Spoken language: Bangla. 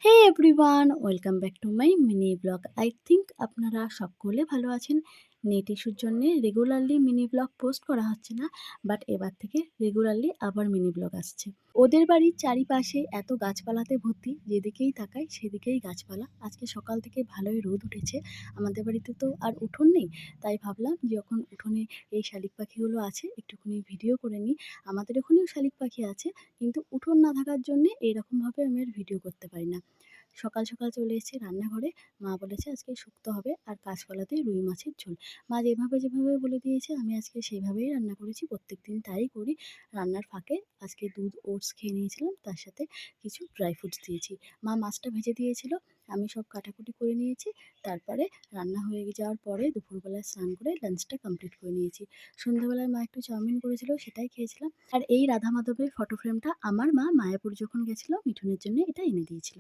Hey everyone, welcome back to my mini blog. I think আপনারা সকলে ভালো আছেন। নেট ইস্যুর জন্যে রেগুলারলি মিনি ব্লগ পোস্ট করা হচ্ছে না, বাট এবার থেকে রেগুলারলি আবার মিনি ব্লগ আসছে। ওদের বাড়ির চারিপাশে এত গাছপালাতে ভর্তি, যেদিকেই তাকাই সেদিকেই গাছপালা। আজকে সকাল থেকে ভালোই রোদ উঠেছে। আমাদের বাড়িতে তো আর উঠোন নেই, তাই ভাবলাম যখন উঠোনে এই শালিক পাখিগুলো আছে একটুখানি ভিডিও করে নিই। আমাদের ওখানেও শালিক পাখি আছে, কিন্তু উঠোন না থাকার জন্যে এইরকমভাবে আমি আর ভিডিও করতে পারি না। সকাল সকাল চলে এসেছি রান্নাঘরে। মা বলেছে আজকে শুক্তো হবে আর কাঁচকলাতে রুই মাছের ঝোল। মা যেভাবে যেভাবে বলে দিয়েছে আমি আজকে সেইভাবেই রান্না করেছি। প্রত্যেকদিন তাই করি। রান্নার ফাঁকে আজকে দুধ ওটস খেয়ে নিয়েছিলাম, তার সাথে কিছু ড্রাই ফ্রুটস দিয়েছি। মা মাছটা ভেজে দিয়েছিল, আমি সব কাটাকুটি করে নিয়েছি। তারপরে রান্না হয়ে যাওয়ার পরে দুপুরবেলায় স্নান করে লাঞ্চটা কমপ্লিট করে নিয়েছি। সন্ধ্যাবেলায় মা একটু চাউমিন করেছিল, সেটাই খেয়েছিলাম। আর এই রাধা মাধবের ফটো ফ্রেমটা আমার মা মায়াপুর যখন গেছিল মিঠুনের জন্য এটা এনে দিয়েছিল।